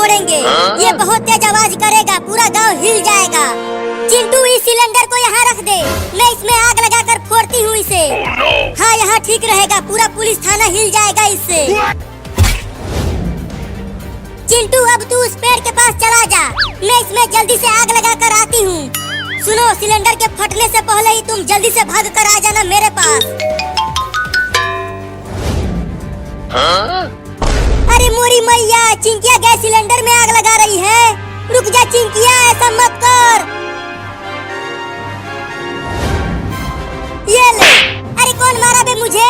फोड़ेंगे। ये बहुत तेज आवाज करेगा, पूरा गांव हिल जाएगा। चिंटू इस सिलेंडर को यहाँ रख दे, मैं इसमें आग लगाकर फोड़ती हूँ इसे। हाँ यहाँ ठीक रहेगा, पूरा पुलिस थाना हिल जाएगा इससे। चिंटू अब तू उस पेड़ के पास चला जा, मैं इसमें जल्दी से आग लगाकर आती हूँ। सुनो, सिलेंडर के फटने से पहले ही तुम जल्दी से भाग कर आ जाना मेरे पास। अरे मोरी मैया, चिंकिया गैस सिलेंडर में आग लगा रही है। रुक जा चिंकिया, ऐसा मत कर। ये ले। अरे कौन मारा बे मुझे?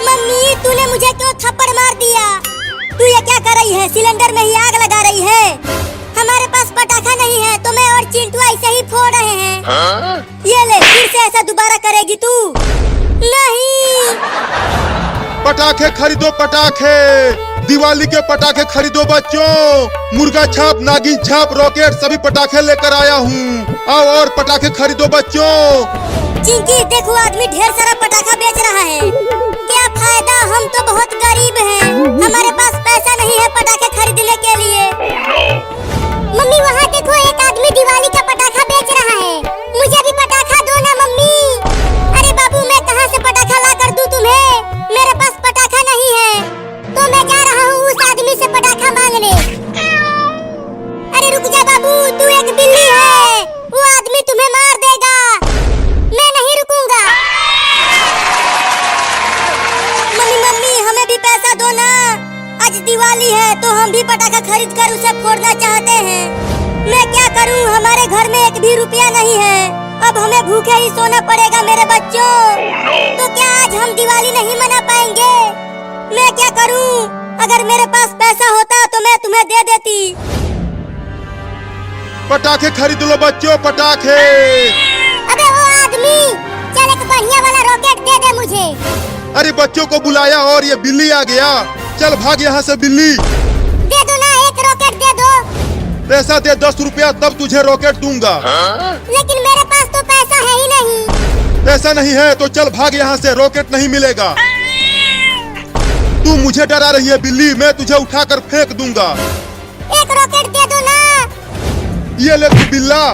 मम्मी तूने मुझे क्यों थप्पड़ मार दिया? तू ये क्या कर रही है? सिलेंडर में ही आग लगा रही है। हमारे पास पटाखा नहीं है तो मैं और चिंटू ऐसे ही फोड़ रहे हैं। ये ले, फिर से ऐसा दोबारा करेगी तू? नहीं। पटाखे खरीदो, पटाखे। दिवाली के पटाखे खरीदो बच्चों। मुर्गा छाप, नागिन छाप, रॉकेट सभी पटाखे लेकर आया हूँ। आओ और पटाखे खरीदो बच्चों। चिंकी देखो, आदमी ढेर सारा पटाखा बेच रहा है। क्या फायदा, हम तो बहुत गरीब हैं। हमारे पास पैसा नहीं है पटाखे खरीदने के लिए। मम्मी वहाँ देखो, एक आदमी दिवाली का पटाखा बेच रहा है। मुझे भी पटाखा दो ना मम्मी। अरे बाबू, मैं कहाँ से पटाखा ला कर दूं तुम्हें? मेरे पास पटाखा नहीं है, तो मैं जा रहा हूँ उस आदमी से पटाखा मांगने। अरे रुक जा बाबू, तू एक बिल्ली है, वो आदमी तुम्हें मार देगा। मैं नहीं रुकूंगा। मम्मी हमें भी पैसा दो ना, आज दिवाली है तो हम भी पटाखा खरीद कर उसे फोड़ना चाहते हैं। मैं क्या करूं, हमारे घर में एक भी रुपया नहीं है। अब हमें भूखे ही सोना पड़ेगा मेरे बच्चों। तो क्या आज हम दिवाली नहीं मना पाएंगे? मैं क्या करूं? अगर मेरे पास पैसा होता तो मैं तुम्हें दे देती। पटाखे खरीद लो बच्चों, पटाखे। अबे वो आदमी, चल एक बढ़िया वाला रॉकेट दे दे मुझे। अरे बच्चों को बुलाया और ये बिल्ली आ गया। चल भाग यहाँ से बिल्ली। दे दो ना, एक रॉकेट दे दो। पैसा दे 10 रुपया, तब तुझे रॉकेट दूंगा। लेकिन मेरे पास तो पैसा है ही नहीं। पैसा नहीं है तो चल भाग यहाँ से, रॉकेट नहीं मिलेगा। तू मुझे डरा रही है बिल्ली, मैं तुझे उठाकर फेंक दूंगा। एक रॉकेट दे दो ना। ये ले तू बिल्ला।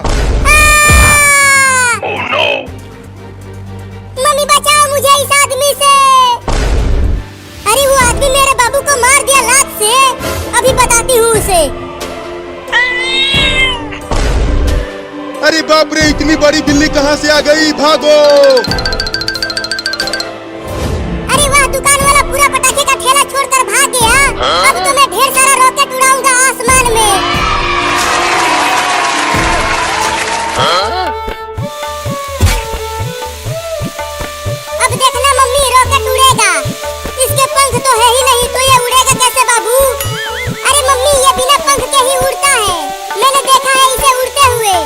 मम्मी बचाओ मुझे इस आदमी से। अरे वो आदमी मेरे बाबू को मार दिया लात से। अभी बताती हूँ उसे। अरे बाप रे, इतनी बड़ी बिल्ली कहाँ से आ गई? भागो। अरे वाह, दुकान वाला पूरा पटाखे का ठेला छोड़कर भाग गया। अब तो मैं ढेर सारा रॉकेट उड़ाऊंगा आसमान में। अब देखना मम्मी, रॉकेट उड़ेगा। इसके पंख तो है ही नहीं, तो ये उड़ेगा कैसे बाबू? अरे मम्मी, ये बिना पंख के ही उड़ता है, मैंने देखा है इसे उड़ते हुए।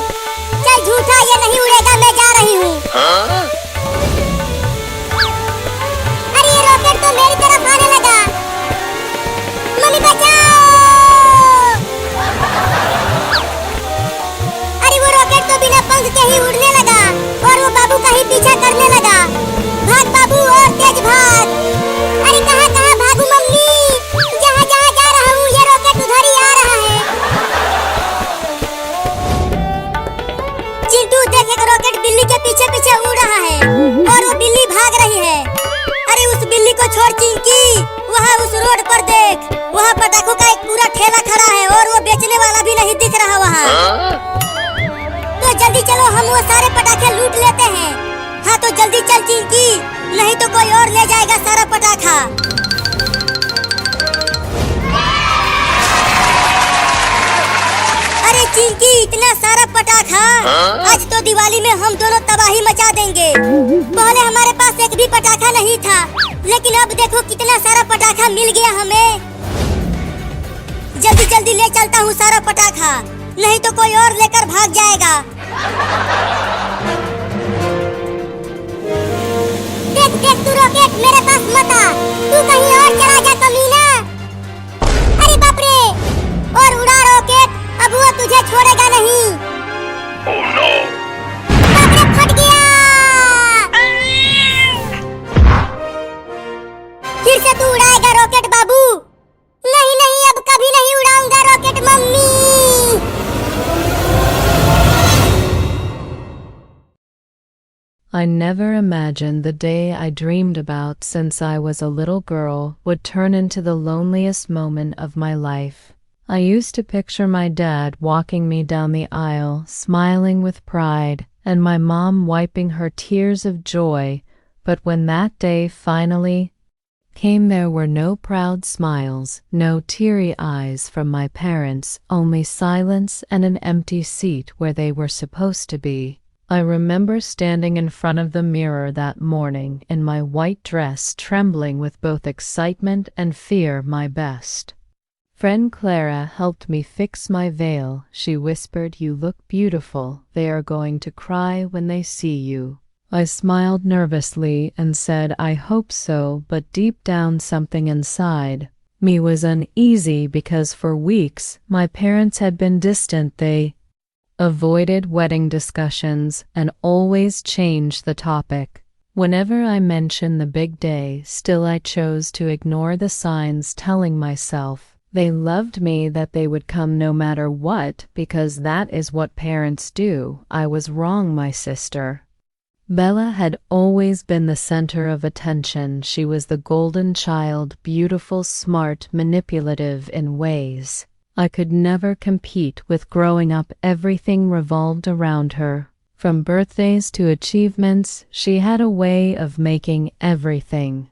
चल झूठा, ये नहीं उड़ेगा, मैं जा रही हूँ। अरे ये रॉकेट तो मेरी तरफ आने लगा। मम्मी बचाओ। अरे वो रॉकेट तो बिना पंख के ही उड़ने लगा और वो बाबू का ही पीछा करने लगा। भाग बाबू, और तेज भाग। अरे कहाँ कहाँ भागू मम्मी? जहाँ जहाँ जा रहा हूँ ये रॉकेट उधर ही आ रहा है। चिंटू देख, एक रॉकेट बिल्ली के पीछे पीछे उड़ रहा है और वो बिल्ली भाग रही है। अरे उस बिल्ली को छोड़ चिंकी, वहाँ उस रोड पर देख, वहाँ पटाखों का एक पूरा ठेला खड़ा है और वो बेचने वाला भी नहीं दिख रहा वहाँ। तो जल्दी चलो, हम वो सारे पटाखे लूट लेते हैं। हाँ तो जल्दी चल चिंकी, नहीं तो कोई और ले जाएगा सारा पटाखा। अरे चिंकी, इतना सारा पटाखा, आज तो दिवाली में हम दोनों तबाही मचा देंगे। पहले हमारे पास एक भी पटाखा नहीं था, लेकिन अब देखो कितना सारा पटाखा मिल गया हमें। जल्दी जल्दी ले चलता हूँ सारा पटाखा, नहीं तो कोई और लेकर भाग जाएगा। देख देख, तू रॉकेट मेरे पास मत आ, तू कहीं और चला जा कमीना। अरे बाप रे, और उड़ा रॉकेट, अब वो तुझे छोड़ेगा नहीं। बाप रे, फट गया। फिर से तू उड़ाएगा रॉकेट बाबू? नहीं नहीं, अब कभी नहीं उड़ा I never imagined the day I dreamed about since I was a little girl would turn into the loneliest moment of my life. I used to picture my dad walking me down the aisle, smiling with pride, and my mom wiping her tears of joy, but when that day finally came, there were no proud smiles, no teary eyes from my parents, only silence and an empty seat where they were supposed to be. I remember standing in front of the mirror that morning in my white dress, trembling with both excitement and fear my best. Friend Clara helped me fix my veil. She whispered, "You look beautiful. They are going to cry when they see you." I smiled nervously and said, "I hope so," but deep down something inside me was uneasy because for weeks my parents had been distant. They avoided wedding discussions and always changed the topic. Whenever I mentioned the big day, still I chose to ignore the signs, telling myself they loved me, that they would come no matter what, because that is what parents do. I was wrong. My sister Bella had always been the center of attention. She was the golden child, beautiful, smart, manipulative in ways I could never compete with. Growing up, everything revolved around her. From birthdays to achievements, she had a way of making everything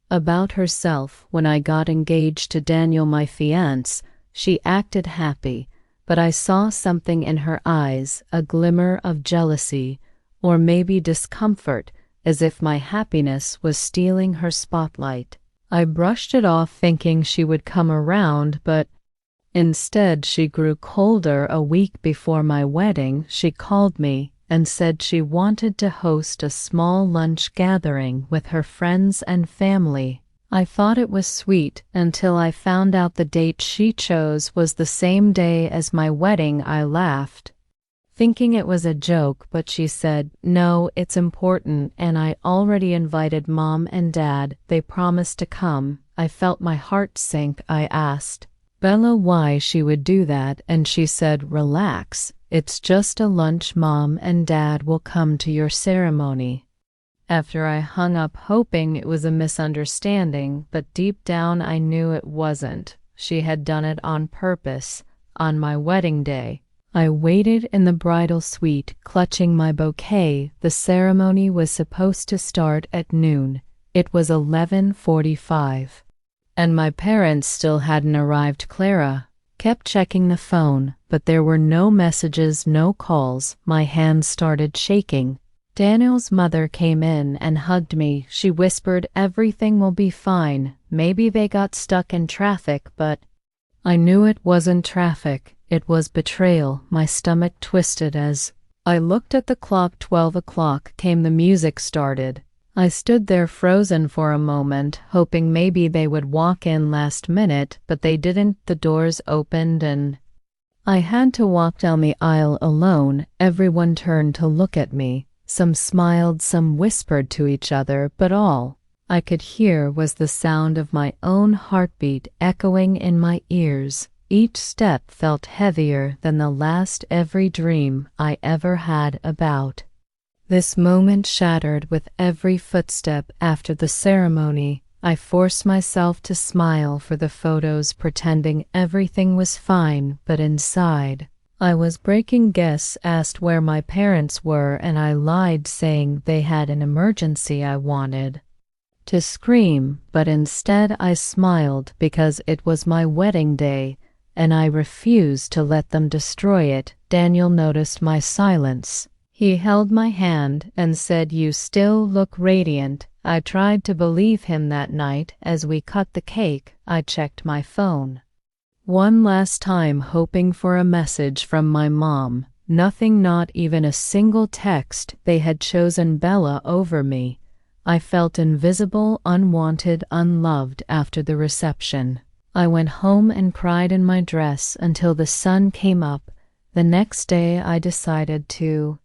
about herself. When I got engaged to Daniel, my fiancé, she acted happy, but I saw something in her eyes, a glimmer of jealousy, or maybe discomfort, as if my happiness was stealing her spotlight. I brushed it off, thinking she would come around, but instead she grew colder. A week before my wedding, she called me and said she wanted to host a small lunch gathering with her friends and family. I thought it was sweet until I found out the date she chose was the same day as my wedding. I laughed, thinking it was a joke, but she said, "No, it's important, and I already invited Mom and Dad. They promised to come." I felt my heart sink. I asked Bella why she would do that, and she said, "Relax. It's just a lunch. Mom and Dad will come to your ceremony." After I hung up, hoping it was a misunderstanding, but deep down I knew it wasn't. She had done it on purpose. On my wedding day, I waited in the bridal suite, clutching my bouquet. The ceremony was supposed to start at noon. It was 11:45, and my parents still hadn't arrived. Clara kept checking the phone, but there were no messages, no calls. My hands started shaking. Daniel's mother came in and hugged me. She whispered, "Everything will be fine. Maybe they got stuck in traffic," but I knew it wasn't traffic. It was betrayal. My stomach twisted as I looked at the clock. 12 o'clock came. The music started. I stood there frozen for a moment, hoping maybe they would walk in last minute, but they didn't. The doors opened and I had to walk down the aisle alone. Everyone turned to look at me. Some smiled, some whispered to each other, but all I could hear was the sound of my own heartbeat echoing in my ears. Each step felt heavier than the last. Every dream I ever had about this moment shattered with every footstep. After the ceremony, I forced myself to smile for the photos, pretending everything was fine, but inside I was breaking. Guests asked where my parents were, and I lied, saying they had an emergency. I wanted to scream, but instead I smiled because it was my wedding day, and I refused to let them destroy it. Daniel noticed my silence. He held my hand and said, "You still look radiant." I tried to believe him. That night, as we cut the cake, I checked my phone one last time, hoping for a message from my mom. Nothing, not even a single text. They had chosen Bella over me. I felt invisible, unwanted, unloved. After the reception, I went home and cried in my dress until the sun came up. The next day I decided to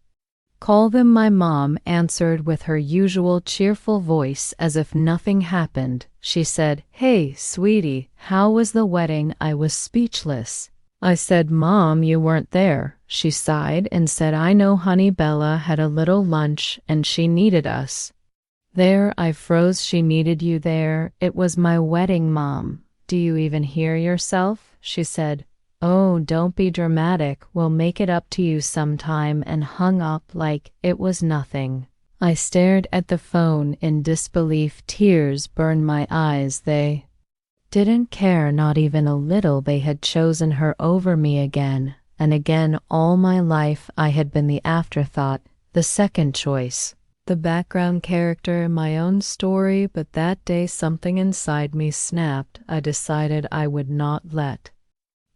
call them. My mom answered with her usual cheerful voice as if nothing happened. She said, "Hey, sweetie, how was the wedding?" I was speechless. I said, "Mom, you weren't there." she sighed and said, I know honey, Bella had a little lunch and she needed us. There, I froze. She needed you there. It was my wedding, Mom. Do you even hear yourself? She said, oh, don't be dramatic. We'll make it up to you sometime, and hung up like it was nothing. I stared at the phone in disbelief. Tears burned my eyes. They didn't care, not even a little. They had chosen her over me again, and again all my life I had been the afterthought, the second choice, the background character in my own story. But that day something inside me snapped. I decided I would not let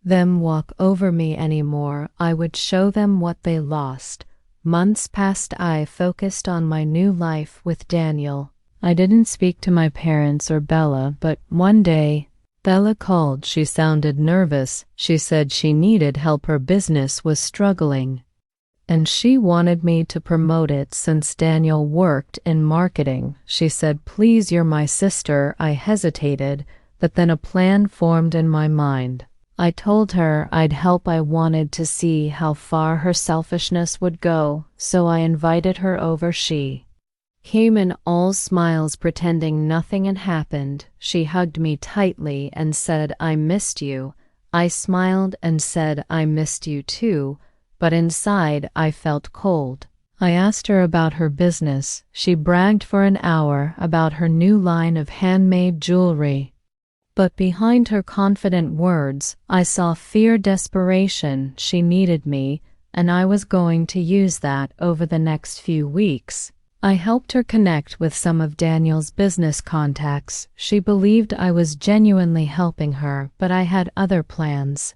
them walk over me anymore. I would show them what they lost. Months passed. I focused on my new life with Daniel. I didn't speak to my parents or Bella, but one day Bella called. She sounded nervous. She said she needed help. Her business was struggling, and she wanted me to promote it since Daniel worked in marketing. She said, please, you're my sister. I hesitated, but then a plan formed in my mind. I told her I'd help. I wanted to see how far her selfishness would go, so I invited her over. She came in all smiles, pretending nothing had happened. She hugged me tightly and said, I missed you. I smiled and said, I missed you too, but inside I felt cold. I asked her about her business. She bragged for an hour about her new line of handmade jewelry. But behind her confident words, I saw fear, desperation. She needed me, and I was going to use that over the next few weeks. I helped her connect with some of Daniel's business contacts. She believed I was genuinely helping her, but I had other plans.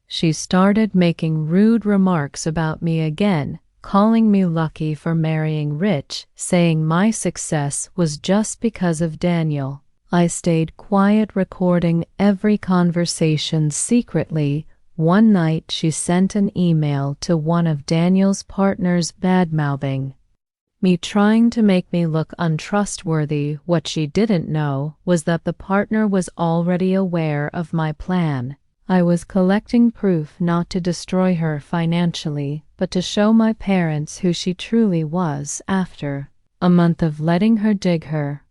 She started making rude remarks about me again, calling me lucky for marrying rich, saying my success was just because of Daniel. I stayed quiet, recording every conversation secretly. One night she sent an email to one of Daniel's partners badmouthing me, trying to make me look untrustworthy. What she didn't know was that the partner was already aware of my plan. I was collecting proof not to destroy her financially, but to show my parents who she truly was. After a month of letting her dig her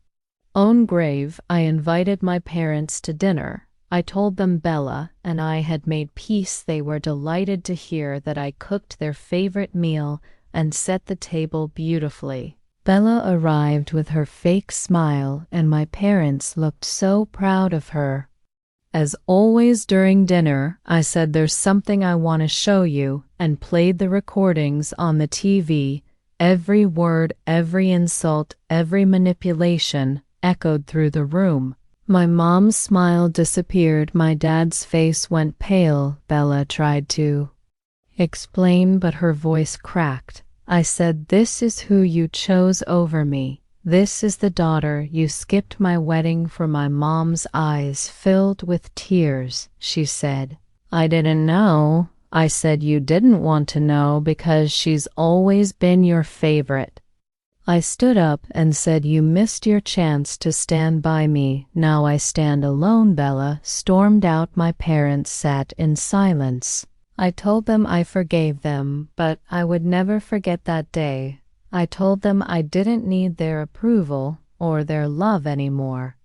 own grave, I invited my parents to dinner. I told them Bella and I had made peace. They were delighted to hear that I cooked their favorite meal and set the table beautifully. Bella arrived with her fake smile, and my parents looked so proud of her. As always during dinner, I said, there's something I want to show you, and played the recordings on the TV. Every word, every insult, every manipulation echoed through the room. My mom's smile disappeared. My dad's face went pale. Bella tried to explain, but her voice cracked. I said, this is who you chose over me. This is the daughter you skipped my wedding for. My mom's eyes filled with tears. She said, I didn't know. I said, you didn't want to know because she's always been your favorite. I stood up and said, you missed your chance to stand by me. Now I stand alone. Bella stormed out. My parents sat in silence. I told them I forgave them, but I would never forget that day. I told them I didn't need their approval or their love anymore,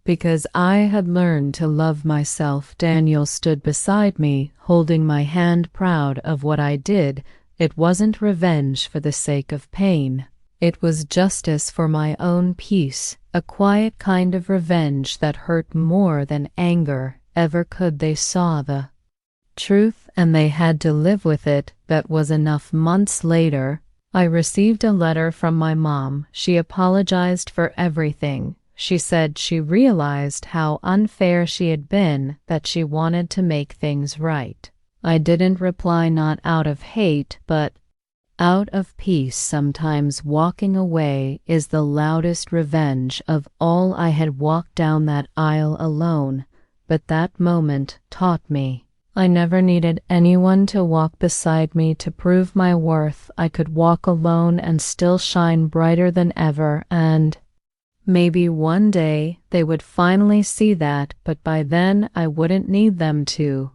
because I had learned to love myself. Daniel stood beside me, holding my hand, proud of what I did. It wasn't revenge for the sake of pain. It was justice for my own peace, a quiet kind of revenge that hurt more than anger ever could. They saw the truth and they had to live with it. That was enough. Months later, I received a letter from my mom. She apologized for everything. She said she realized how unfair she had been, that she wanted to make things right. I didn't reply, not out of hate, but out of peace. Sometimes walking away is the loudest revenge of all. I had walked down that aisle alone, but that moment taught me I never needed anyone to walk beside me to prove my worth. I could walk alone and still shine brighter than ever, and maybe one day they would finally see that, but by then I wouldn't need them to.